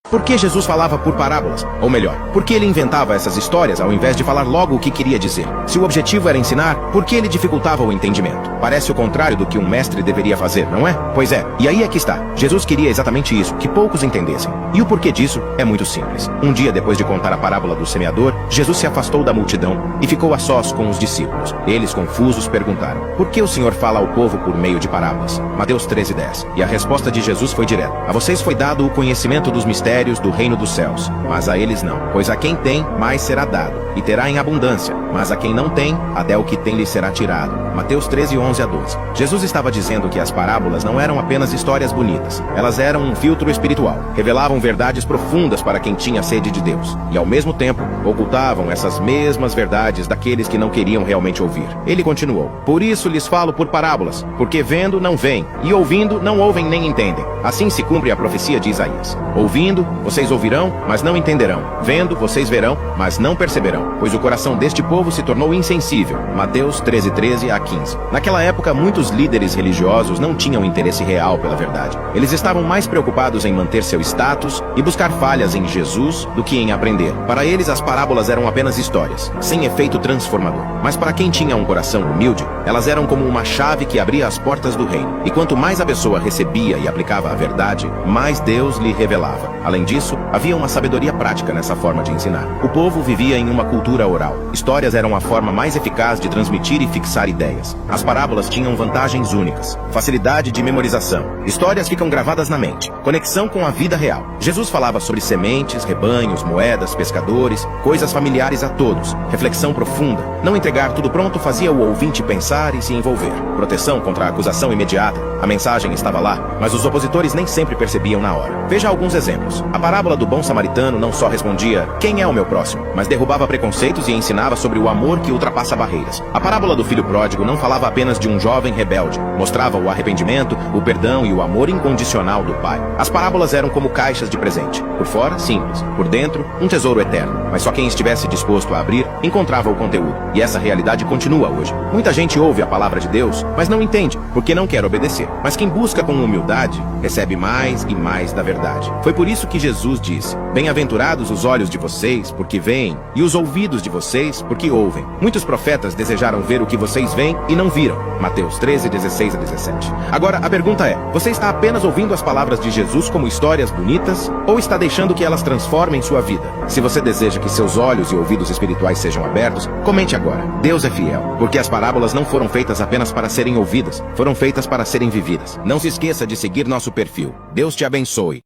Por que Jesus falava por parábolas? Ou melhor, por que ele inventava essas histórias ao invés de falar logo o que queria dizer? Se o objetivo era ensinar, por que ele dificultava o entendimento? Parece o contrário do que um mestre deveria fazer, não é? Pois é, e aí é que está. Jesus queria exatamente isso, que poucos entendessem. E o porquê disso é muito simples. Um dia depois de contar a parábola do semeador, Jesus se afastou da multidão e ficou a sós com os discípulos. Eles, confusos, perguntaram: por que o Senhor fala ao povo por meio de parábolas? Mateus 13:10. E a resposta de Jesus foi direta: a vocês foi dado o conhecimento dos mistérios do reino dos céus, mas a eles não. Pois a quem tem, mais será dado, e terá em abundância, mas a quem não tem, até o que tem lhe será tirado. Mateus 13:11-12. Jesus estava dizendo que as parábolas não eram apenas histórias bonitas. Elas eram um filtro espiritual, revelavam verdades profundas para quem tinha sede de Deus, e ao mesmo tempo, ocultavam essas mesmas verdades daqueles que não queriam realmente ouvir. Ele continuou: por isso lhes falo por parábolas, porque vendo não veem, e ouvindo não ouvem nem entendem. Assim se cumpre a profecia de Isaías: ouvindo, vocês ouvirão, mas não entenderão. Vendo, vocês verão, mas não perceberão, pois o coração deste povo se tornou insensível. Mateus 13:13-15. Naquela época, muitos líderes religiosos não tinham interesse real pela verdade. Eles estavam mais preocupados em manter seu status e buscar falhas em Jesus do que em aprender. Para eles, as parábolas eram apenas histórias, sem efeito transformador. Mas para quem tinha um coração humilde, elas eram como uma chave que abria as portas do reino. E quanto mais a pessoa recebia e aplicava a verdade, mais Deus lhe revelava. Além disso, havia uma sabedoria prática nessa forma de ensinar. O povo vivia em uma cultura oral. Histórias eram a forma mais eficaz de transmitir e fixar ideias. As parábolas tinham vantagens únicas: facilidade de memorização. Histórias ficam gravadas na mente. Conexão com a vida real. Jesus falava sobre sementes, rebanhos, moedas, pescadores, coisas familiares a todos. Reflexão profunda. Não entregar tudo pronto fazia o ouvinte pensar e se envolver. Proteção contra a acusação imediata. A mensagem estava lá, mas os opositores nem sempre percebiam na hora. Veja alguns exemplos. A parábola do bom samaritano não só respondia "quem é o meu próximo?", mas derrubava preconceitos e ensinava sobre o amor que ultrapassa barreiras. A parábola do filho pródigo não falava apenas de um jovem rebelde, mostrava o arrependimento, o perdão e o amor incondicional do pai. As parábolas eram como caixas de presente. Por fora, simples. Por dentro, um tesouro eterno. Mas só quem estivesse disposto a abrir, encontrava o conteúdo. E essa realidade continua hoje. Muita gente ouve a palavra de Deus, mas não entende, porque não quer obedecer. Mas quem busca com humildade, recebe mais e mais da verdade. Foi por isso que Jesus disse: bem-aventurados os olhos de vocês, porque veem, e os ouvidos de vocês, porque ouvem. Muitos profetas desejaram ver o que vocês veem e não viram. Mateus 13:16-17. Agora, a pergunta é: você está apenas ouvindo as palavras de Jesus como histórias bonitas, ou está deixando que elas transformem sua vida? Se você deseja que seus olhos e ouvidos espirituais sejam abertos, comente agora. Deus é fiel, porque as parábolas não foram feitas apenas para serem ouvidas, foram feitas para serem vividas. Não se esqueça de seguir nosso perfil. Deus te abençoe.